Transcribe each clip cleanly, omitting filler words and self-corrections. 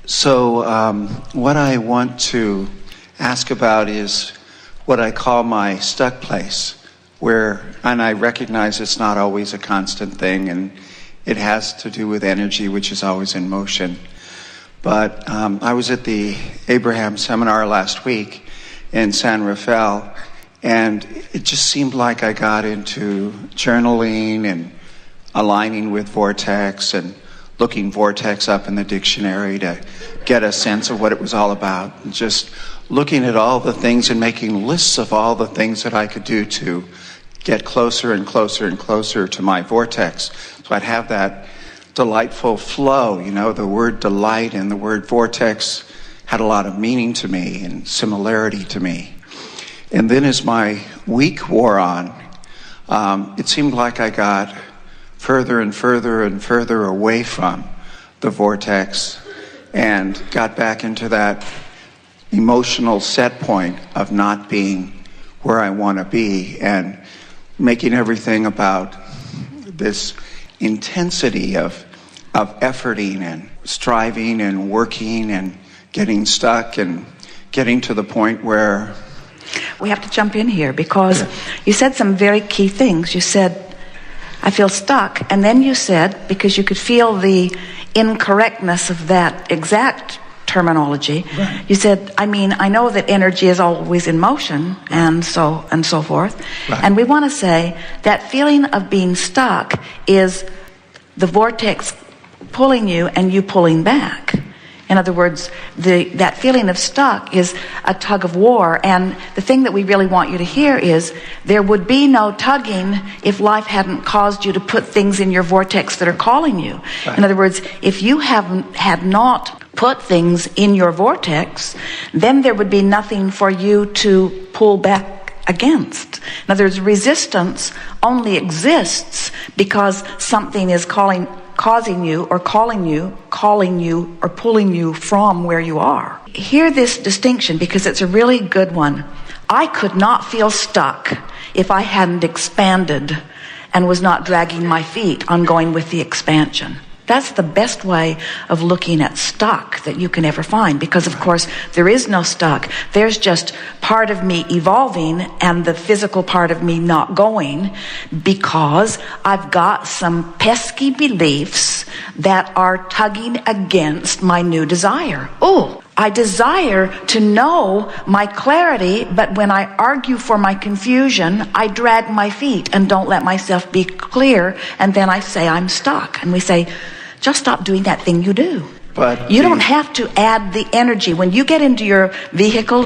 What I want to ask about is what I call my stuck place, and I recognize it's not always a constant thing, and it has to do with energy, which is always in motion. But I was at the Abraham seminar last week in San Rafael, and it just seemed like I got into journaling and aligning with vortex and looking vortex up in the dictionary to get a sense of what it was all about, and just looking at all the things and making lists of all the things that I could do to get closer and closer and closer to my vortex. So I'd have that delightful flow. You know, the word delight and the word vortex had a lot of meaning to me and similarity to me. And then as my week wore on, it seemed like I got further and further and further away from the vortex and got back into that emotional set point of not being where I want to be and making everything about this intensity of efforting and striving and working and getting stuck and getting to the point where... We have to jump in here because you said some very key things. You said, I feel stuck. And then you said, because you could feel the incorrectness of that exact terminology, right. You said, I know that energy is always in motion, and so forth. Right. And we want to say that feeling of being stuck is the vortex pulling you and you pulling back. In other words, that feeling of stuck is a tug of war, and the thing that we really want you to hear is there would be no tugging if life hadn't caused you to put things in your vortex that are calling you. Right. In other words, if you had not put things in your vortex, then there would be nothing for you to pull back against. In other words, resistance only exists because something is causing you or calling you or pulling you from where you are. Hear this distinction because it's a really good one. I could not feel stuck if I hadn't expanded and was not dragging my feet on going with the expansion. That's the best way of looking at stuck that you can ever find, because of course there is no stuck. There's just part of me evolving and the physical part of me not going because I've got some pesky beliefs that are tugging against my new desire. Oh, I desire to know my clarity, but when I argue for my confusion, I drag my feet and don't let myself be clear, and then I say I'm stuck. And we say, just stop doing that thing you do. But you don't have to add the energy. When you get into your vehicle,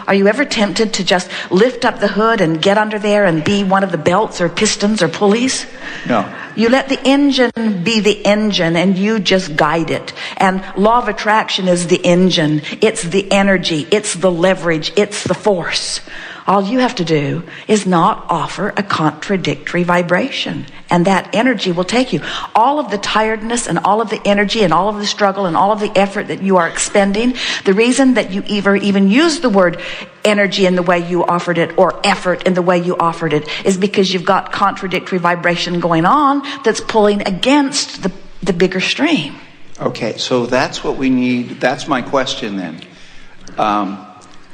are you ever tempted to just lift up the hood and get under there and be one of the belts or pistons or pulleys? No. You let the engine be the engine and you just guide it. And law of attraction is the engine. It's the energy. It's the leverage. It's the force. All you have to do is not offer a contradictory vibration, and that energy will take you. All of the tiredness and all of the energy and all of the struggle and all of the effort that you are expending, the reason that you even use the word energy in the way you offered it or effort in the way you offered it is because you've got contradictory vibration going on that's pulling against the bigger stream. Okay, so that's what we need. That's my question then.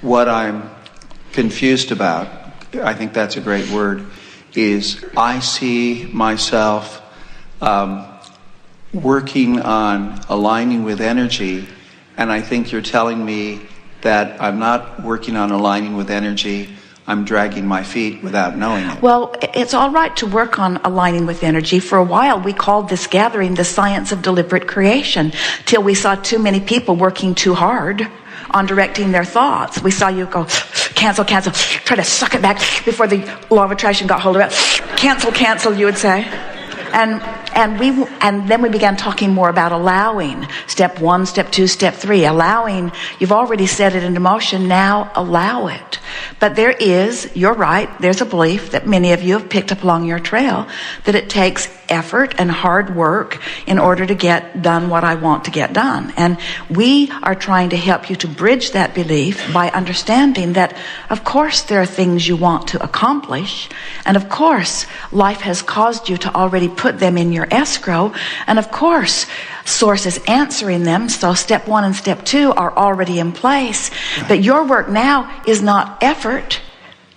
What I'm confused about, I think that's a great word, is I see myself working on aligning with energy, and I think you're telling me that I'm not working on aligning with energy, I'm dragging my feet without knowing it. Well, it's all right to work on aligning with energy. For a while, we called this gathering the science of deliberate creation, till we saw too many people working too hard on directing their thoughts. We saw you go, cancel, try to suck it back before the law of attraction got hold of it. Cancel, you would say. And then we began talking more about allowing. Step 1, step 2, step 3. Allowing, you've already set it into motion, now allow it. But you're right, there's a belief that many of you have picked up along your trail that it takes effort and hard work in order to get done what I want to get done. And we are trying to help you to bridge that belief by understanding that, of course, there are things you want to accomplish. And of course, life has caused you to already put them in your escrow. And of course, Source is answering them. So step 1 and step 2 are already in place. But your work now is not effort.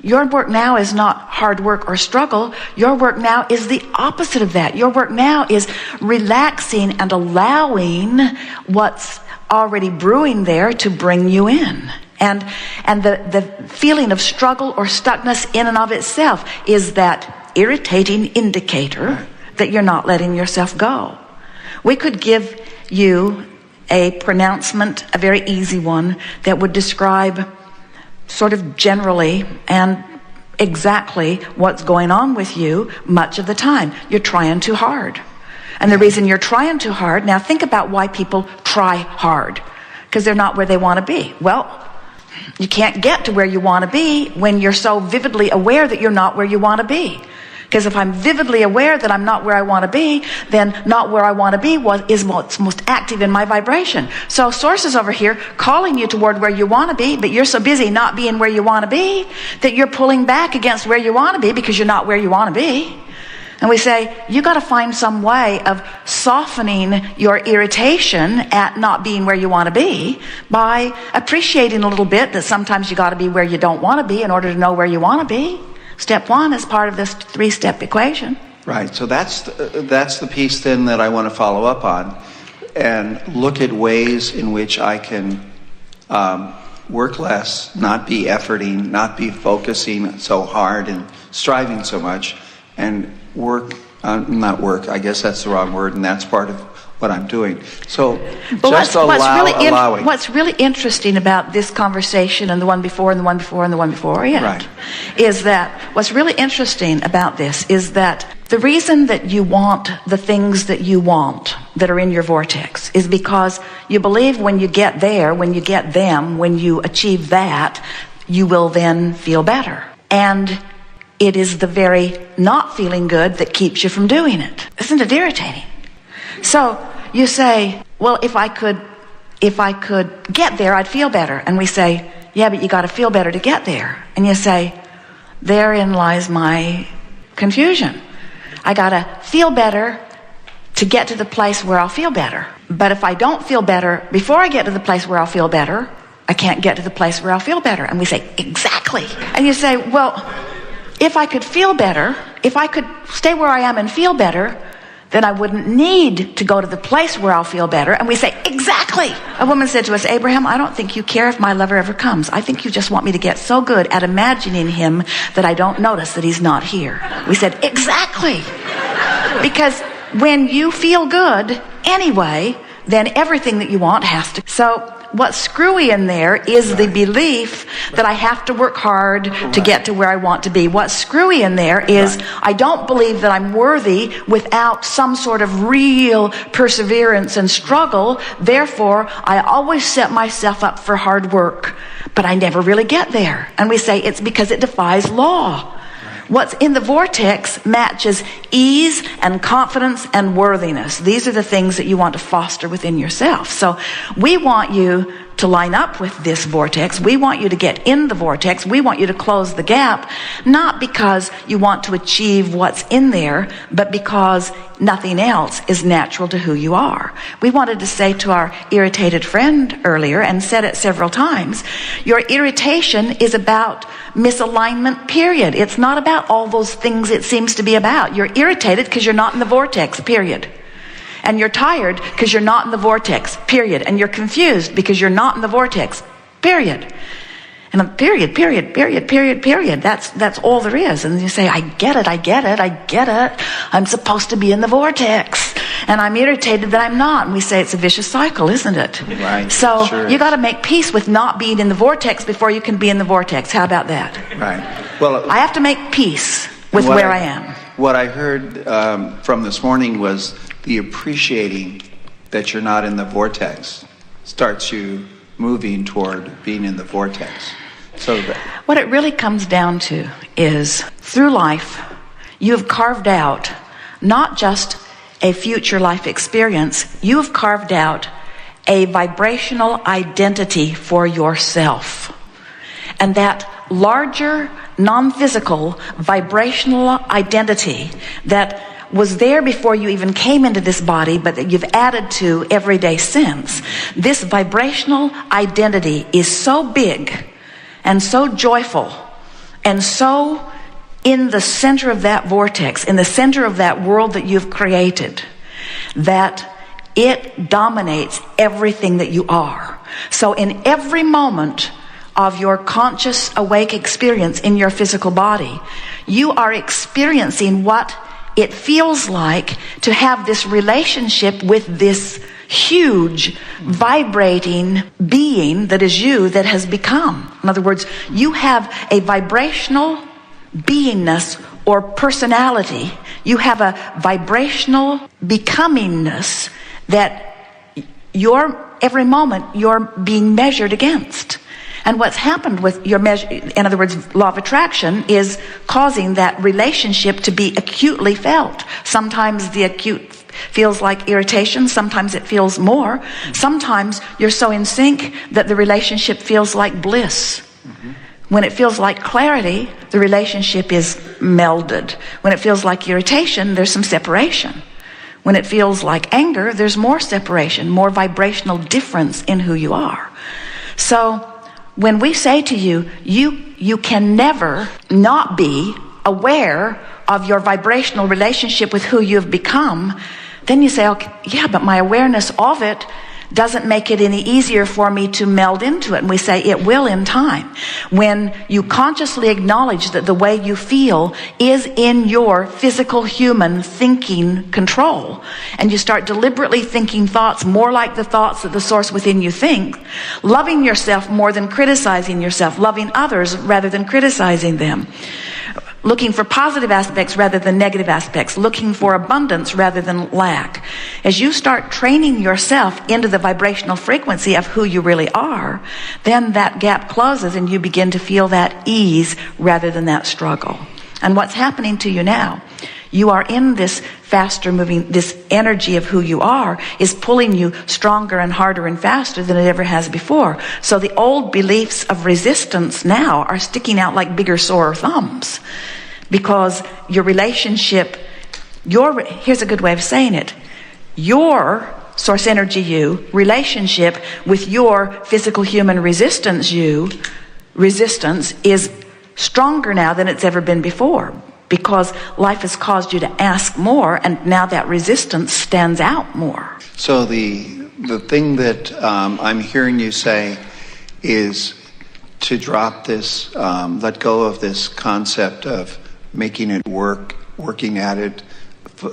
Your work now is not hard work or struggle. Your work now is the opposite of that. Your work now is relaxing and allowing what's already brewing there to bring you in. And the feeling of struggle or stuckness in and of itself is that irritating indicator that you're not letting yourself go. We could give you a pronouncement, a very easy one, that would describe sort of generally and exactly what's going on with you much of the time. You're trying too hard. And the reason you're trying too hard, now think about why people try hard. Because they're not where they want to be. Well, you can't get to where you want to be when you're so vividly aware that you're not where you want to be. Because if I'm vividly aware that I'm not where I want to be, then not where I want to be is what's most active in my vibration. So Source is over here calling you toward where you want to be, but you're so busy not being where you want to be that you're pulling back against where you want to be because you're not where you want to be. And we say, you got to find some way of softening your irritation at not being where you want to be by appreciating a little bit that sometimes you got to be where you don't want to be in order to know where you want to be. Step 1 is part of this 3-step equation. Right. So that's the piece then that I want to follow up on and look at ways in which I can work less, not be efforting, not be focusing so hard and striving so much, and not work, I guess that's the wrong word, and that's part of what I'm doing. So just allowing. What's really interesting about this conversation and the one before and the one before and the one before it, right, is that what's really interesting about this is that the reason that you want the things that you want that are in your vortex is because you believe when you get there, when you get them, when you achieve that, you will then feel better. And it is the very not feeling good that keeps you from doing it. Isn't it irritating? So you say, well, if I could get there, I'd feel better. And we say, yeah, but you got to feel better to get there. And you say, therein lies my confusion. I got to feel better to get to the place where I'll feel better. But if I don't feel better before I get to the place where I'll feel better, I can't get to the place where I'll feel better. And we say, exactly. And you say, well, if I could feel better, if I could stay where I am and feel better, then I wouldn't need to go to the place where I'll feel better. And we say, exactly. A woman said to us, Abraham, I don't think you care if my lover ever comes. I think you just want me to get so good at imagining him that I don't notice that he's not here. We said, exactly. Because when you feel good anyway, then everything that you want has to. So what's screwy in there is the belief that I have to work hard to get to where I want to be. What's screwy in there is I don't believe that I'm worthy without some sort of real perseverance and struggle. Therefore, I always set myself up for hard work, but I never really get there. And we say it's because it defies law. What's in the vortex matches ease and confidence and worthiness. These are the things that you want to foster within yourself. So we want you to line up with this vortex. We want you to get in the vortex. We want you to close the gap, not because you want to achieve what's in there, but because nothing else is natural to who you are. We wanted to say to our irritated friend earlier, and said it several times, your irritation is about misalignment, period. It's not about all those things it seems to be about. You're irritated because you're not in the vortex, period. And you're tired because you're not in the vortex, period. And you're confused because you're not in the vortex, period. And period. That's all there is. And you say, I get it. I'm supposed to be in the vortex. And I'm irritated that I'm not. And we say it's a vicious cycle, isn't it? Right. So sure you got to make peace with not being in the vortex before you can be in the vortex. How about that? Right. Well, I have to make peace with where I am. What I heard from this morning was the appreciating that you're not in the vortex starts you moving toward being in the vortex. So what it really comes down to is through life, you have carved out not just a future life experience. You have carved out a vibrational identity for yourself. And that larger, non-physical, vibrational identity that was there before you even came into this body, but that you've added to every day since. This vibrational identity is so big and so joyful and so in the center of that vortex, in the center of that world that you've created, that it dominates everything that you are. So in every moment of your conscious awake experience in your physical body, you are experiencing what it feels like to have this relationship with this huge, vibrating being that is you, that has become. In other words, you have a vibrational beingness or personality. You have a vibrational becomingness that every moment you're being measured against. And what's happened with your measure, in other words, law of attraction, is causing that relationship to be acutely felt. Sometimes the acute feels like irritation. Sometimes it feels more. Sometimes you're so in sync that the relationship feels like bliss. Mm-hmm. When it feels like clarity, the relationship is melded. When it feels like irritation, there's some separation. When it feels like anger, there's more separation, more vibrational difference in who you are. So when we say to you, you can never not be aware of your vibrational relationship with who you've become, then you say, okay, yeah, but my awareness of it doesn't make it any easier for me to meld into it. And we say it will in time. When you consciously acknowledge that the way you feel is in your physical human thinking control, and you start deliberately thinking thoughts more like the thoughts that the source within you think, loving yourself more than criticizing yourself, loving others rather than criticizing them, looking for positive aspects rather than negative aspects, looking for abundance rather than lack. As you start training yourself into the vibrational frequency of who you really are, then that gap closes and you begin to feel that ease rather than that struggle. And what's happening to you now? You are in this faster moving, this energy of who you are is pulling you stronger and harder and faster than it ever has before. So the old beliefs of resistance now are sticking out like bigger sore thumbs, because your relationship, here's a good way of saying it, your source energy you, relationship with your physical human resistance is stronger now than it's ever been before. Because life has caused you to ask more, and now that resistance stands out more. So the thing that I'm hearing you say is to drop this, let go of this concept of making it work, working at it,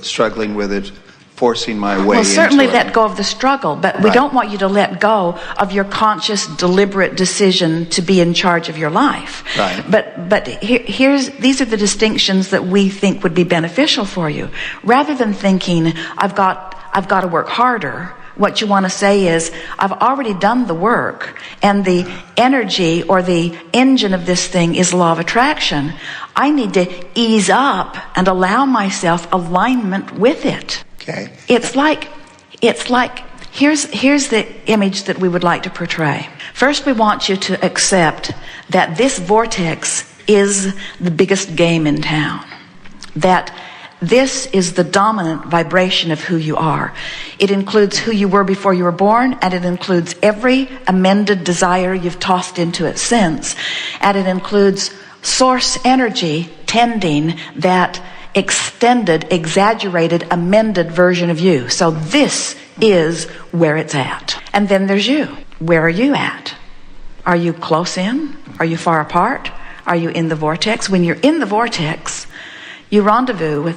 struggling with it, forcing my way into it. Well, certainly let go of the struggle, but we don't want you to let go of your conscious, deliberate decision to be in charge of your life. Right. But these are the distinctions that we think would be beneficial for you. Rather than thinking, I've got to work harder, what you want to say is, I've already done the work, and the energy or the engine of this thing is law of attraction. I need to ease up and allow myself alignment with it. Okay. It's like here's the image that we would like to portray. First, we want you to accept that this vortex is the biggest game in town. That this is the dominant vibration of who you are. It includes who you were before you were born, and it includes every amended desire you've tossed into it since. And it includes source energy tending that extended, exaggerated, amended version of you. So this is where it's at. And then there's you. Where are you at? Are you close in? Are you far apart? Are you in the vortex? When you're in the vortex, you rendezvous